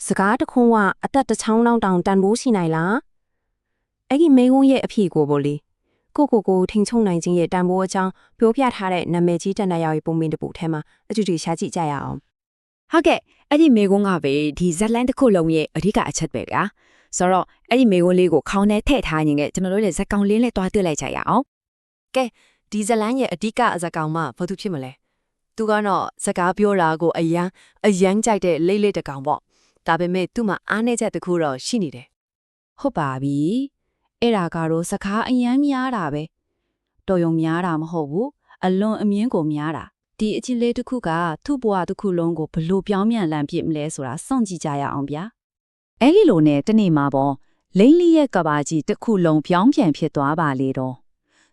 စကားတခွန်းကအသက်တစ်ချောင်းလောက်တောင်တန်ဖိုးရှိနိုင်လားအဲ့ဒီမိန်းဝန်းရဲ့အဖြေကိုပေါ့လေကိုထိန်ချုံနိုင်ခြင်းရဲ့တန်ဖိုးအကြောင်းပြောပြထားတဲ့နာမည်ကြီးတန်တဲ့ရောက်ရေးပုံမင်းတပူထဲမှာအတူတူရှားကြည့်ကြရအောင်ဟုတ်ကဲ့အဲ့ဒီမိန်းဝန်းကပဲဒီဇက်လန်တစ်ခုလုံးရဲ့အဓိကအချက်ပဲဗျာဆိုတော့အဲ့ဒီမိန်းဝန်းလေးကိုခေါင်းထဲထည့်ထားရင်လည်းကျွန်တော်တို့လည်းဇက်ကောင်လင်းနဲ့တွားတွေ့လိုက်ကြရအောင်ကဲဒီဇက်လန်ရဲ့အဓိကဇက်ကောင်မှဘာသူဖြစ်မလဲသူကတော့စကားပြောတာကိုအယမ်းကြိုက်တဲ့လိတ်တကောင်ပေါ့ဒါပေမဲ့သူ့မှာအားနည်းချက်တစ်ခုတော့ရှိနေတယ်ဟုတ်ပါပြီအဲ့ဒါကတော့စကားအယမ်းများတာပဲတော်ရုံများတာမဟုတ်ဘူးအလွန်အမြင့်ကိုများတာဒီအချင်းလေးတစ်ခုကသူ့ဘဝတစ်ခုလုံးကိုဘလို့ပြောင်းပြန်လန်ပြစ်မလဲဆိုတာစောင့်ကြည့်ကြရအောင်ဗျာအဲ့ဒီလိုနဲ့တနေ့မှာပေါ့လိမ့်လီရဲ့ကဘာကြီးတစ်ခုလုံးပြောင်းပြန်ဖြစ်သွားပါလေတော့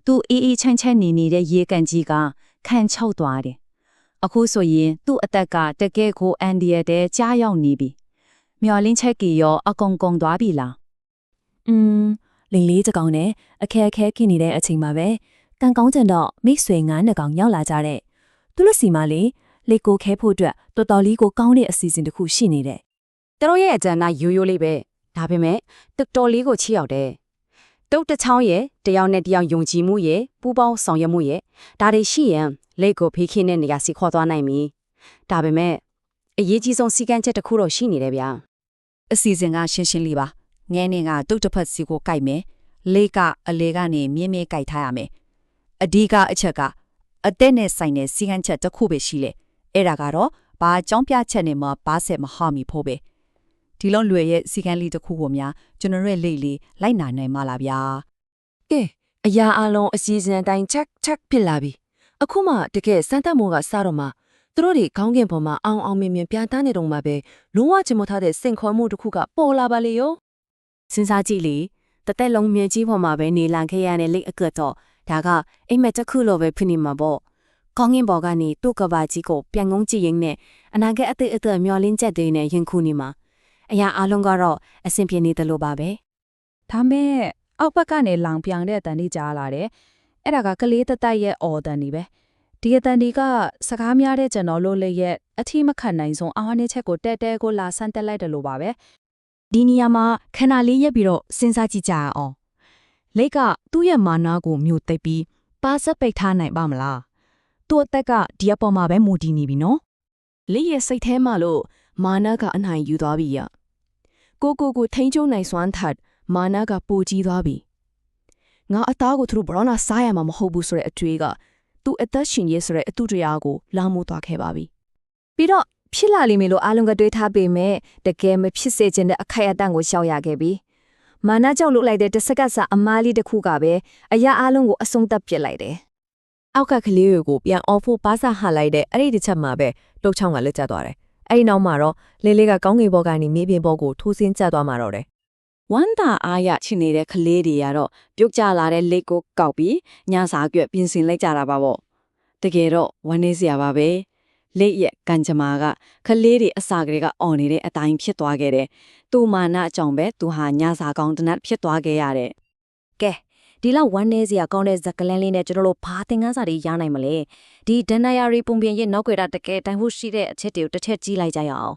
သူအေးချမ်းနေနေတဲ့ရေကန်ကြီးကခန့်ချောက်သွားတယ်အခုဆိုရင်သူ့အသက်ကတကယ်ကိုအန်ဒီရတဲ့ကြားရောက်နေပြီမျော်လင့်ချက်ကြီးရောအကုန်ကုန်သွားပြီလားလိန်လေးတကောင်နဲ့အခက်ခင်နေတဲ့အချိန်မှာပဲကံကောင်းကြတော့မိတ်ဆွေ9ကောင်ရောက်လာကြတဲ့သူတို့စီမလေးလေကိုခဲဖို့အတွက်တော်တော်လေးကိုကောင်းတဲ့အစီအစဉ်တစ်ခုရှိနေတဲ့သူတို့ရဲ့အကြံနာရိုးလေးပဲဒါပေမဲ့တော်တော်လေးကိုချီရောက်တယ်တုတ်တချောင်းရဲ့တယောက်နဲ့တယောက်ယုံကြည်မှုရဲ့ပူးပေါင်းဆောင်ရွက်မှုရဲ့ဒါတွေရှိရင်လေကိုဖေးခင်းတဲ့နေရာစီခေါ်သွားနိုင်ပြီဒါပေမဲ့အရေးကြီးဆုံးစီကံချက်တစ်ခုတော့ရှိနေတယ်ဗျာအစီအစဉ်ကရှင်းလေးပါငဲနေကတုတ်တစ်ဖက်စီကိုကြိုက်မယ်လေကအလေကနေမြင်းမြဲကြိုက်ထားရမယ်အဓိကအချက်ကအသက်နဲ့ဆိုင်တဲ့စီကံချက်တစ်ခုပဲရှိလေအဲ့ဒါကတော့ဘာအကြောင်းပြချက်နဲ့မှဘာဆက်မဟာမီဖို့ပဲဒီလုံးလွယ်ရဲ့စီကံလေးတစ်ခုကိုများကျွန်တော်ရဲ့လိတ်လေးလိုက်နာနိုင်မှာလားဗျာကဲအရာအလုံးအစီအစဉ်အတိုင်းချက်ဖြစ်လာပြီအခုမှတကယ်စမ်းသပ်မှုကစတော့မှသူတို့တွေခေါင်းကင်ပေါ်မှာအောင်မြင်ပြန်တန်းနေတော့မှပဲလုံးဝချင်မထားတဲ့စင်ခေါ်မှုတစ်ခုကပေါ်လာပါလေရောစဉ်းစားကြည့်လေတသက်လုံးမြင်ကြီးပေါ်မှာပဲနေလန်ခဲ့ရတဲ့လိတ်အကတော့ဒါကအိမ်မက်တစ်ခုလိုပဲဖြစ်နေမှာပေါ့ခေါင်းကင်ပေါ်ကနေသူ့ကဘာကြီးကိုပြန်ငုံကြည့်ရင်းနဲ့အနာဂတ်အသက်မျောလင်းချက်တွေနဲ့ရင်ခုနေမှာအရာအလုံးကတော့အဆင်ပြေနေတယ်လို့ပါပဲဒါမဲ့အောက်ဘက်ကနေလောင်ပြောင်တဲ့အတန်ကြီးကြားလာတယ်အဲ့ဒါကကလေးတတိုက်ရဲ့အော်တန်ကြီးပဲဒီအတန်ကြီးကစကားများတဲ့ကျွန်တော်လို့လည်းရဲ့အထီးမခံနိုင်ဆုံးအားနည်းချက်ကိုတဲကိုလာဆန်းတက်လိုက်တယ်လို့ပါပဲဒီနေရာမှာခဏလေးရက်ပြီးတော့စဉ်းစားကြည့်ကြအောင်လိတ်ကသူ့ရဲ့မာနာကိုမြို့သိပ်ပြီးပါဆက်ပိတ်ထားနိုင်ပါမလားသူ့အသက်ကဒီအပေါ်မှာပဲမူတည်နေပြီနော်လိတ်ရဲ့စိတ်ထဲမှာလို့မာနာကအနိုင်ယူသွားပြီရကိုထိန်းချုပ်နိုင်စွမ်းထက်မာနာကပိုကြီးသွားပြီငါအသားကိုသူတို့ဘရောနာစားရမှာမဟုတ်ဘူးဆိုတဲ့အတွေ့ကသူ့အသက်ရှင်ရေးဆိုတဲ့အတူတရားကိုလာမိုးသွားခဲ့ပါပြီပြီးတော့ဖြစ်လာလိမ့်မယ်လို့အားလုံးကတွေးထားပေမဲ့တကယ်မဖြစ်စေချင်တဲ့အခိုက်အတန့်ကိုရှောင်ရခဲ့ပြီမာနာကြောင့်လုပ်လိုက်တဲ့တစ်စက္ကန့်စာအမားလေးတစ်ခုကပဲအရာအလုံးကိုအဆုံးသတ်ပစ်လိုက်တယ်အောက်ကကလေးတွေကိုပြန်အော်ဖို့ပါစာဟလိုက်တဲ့အဲ့ဒီတစ်ချက်မှာပဲတုတ်ချောင်းကလက်ကျသွားတယ်အဲ့ဒီနောက်မှာတော့လေးကကောင်းကင်ဘောကနေမြေပြင်ဘောကိုထိုးဆင်းကျသွားမှာတော့တယ်ဝမ်းသာအားရချင်နေတဲ့ကလေးတွေကတော့ပြုတ်ကျလာတဲ့လက်ကိုကောက်ပြီးညစာကျွတ်ပြင်ဆင်လိုက်ကြတာပါပေါ့တကယ်တော့ဝမ်းနေစရာပါပဲလက်ရဲ့ကန်ကြမာကကလေးတွေအစာကလေးကအော်နေတဲ့အတိုင်းဖြစ်သွားခဲ့တယ်သူ့မာနအကြောင်းပဲသူဟာညစာကောင်းတနတ်ဖြစ်သွားခဲ့ရတဲ့ကဲဒီလောက်ဝမ်းနေစရာကောင်းတဲ့ဇက်ကလန်းလေးနဲ့ကျွန်တော်တို့ဘာသင်ခန်းစာတွေရနိုင်မလဲဒီဒဏ္ဍာရီပုံပြင်ရဲ့နောက်ွယ်တာတကယ်တိုင်ဖို့ရှိတဲ့အချက်တွေကိုတစ်ထက်ကြည့်လိုက်ကြရအောင်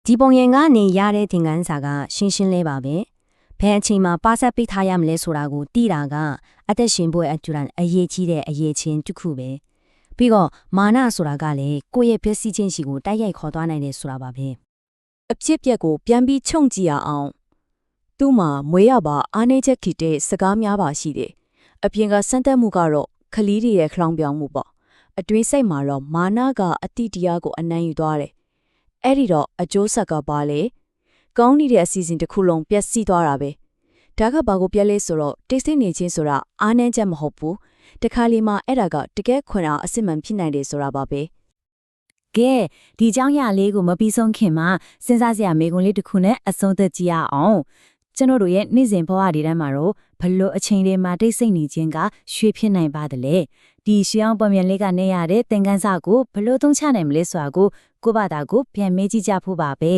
ဒီပုံရင်ကနေရတဲ့သင်ခန်းစာကရှင်းလေးပါပဲဘယ်အချိန်မှာပါဆက်ပိတ်ထားရမလဲဆိုတာကိုသိတာကအသက်ရှင်ဖို့အကျဉ်းအရေးကြီးတဲ့အရေးချင်းတစ်ခုပဲပြီးတော့မာနဆိုတာကလည်းကိုယ့်ရဲ့ပျက်စီးခြင်းရှိကိုတိုက်ရိုက်ခေါ်သွားနိုင်တယ်ဆိုတာပါပဲအဖြစ်ပြက်ကိုပြန်ပြီးခြုံကြည့်ရအောင်သူ့မှာမွေးရပါအားနေချက်ခိတဲ့စကားများပါရှိတယ်အပြင်ကစမ်းသပ်မှုကတော့ခလီတွေရဲ့ခလောင်ပြောင်းမှုပေါ့အတွင်းစိတ်မှာတော့မာနကအတိတရားကိုအနံ့ယူသွားတယ်အဲ့ဒီတော့အကျိုးဆက်ကပါလေကောင်းနေတဲ့အစီအစဉ်တစ်ခုလုံးပျက်စီးသွားတာပဲဒါကဘာကိုပြလဲဆိုတော့တိတ်ဆိတ်နေခြင်းဆိုတာအားနည်းချက်မဟုတ်ဘူးတခါလေမှအဲ့ဒါကတကယ်ခွန်အားအစစ်မှန်ဖြစ်နိုင်တယ်ဆိုတာပါပဲကဲဒီเจ้าရလေးကိုမပြီးဆုံးခင်မှာစဉ်းစားစရာမေးခွန်းလေးတစ်ခုနဲ့အဆုံးသတ်ကြည့်ရအောင်ကျွန်တော်တို့ရဲ့နေ့စဉ်ဘဝတွေထဲမှာတော့ဘလို့အချိန်တွေမှာတိတ်ဆိတ်နေခြင်းကရွှေဖြစ်နိုင်ပါသလဲဒီရှေးအောင်ပေါ်မြန်လေးကနေရတဲ့သင်ခန်းစာကိုဘလို့သုံးချနိုင်မလဲဆိုတာကိုဘာသာကိုပြန်မေးကြည့်ကြဖို့ပါပဲ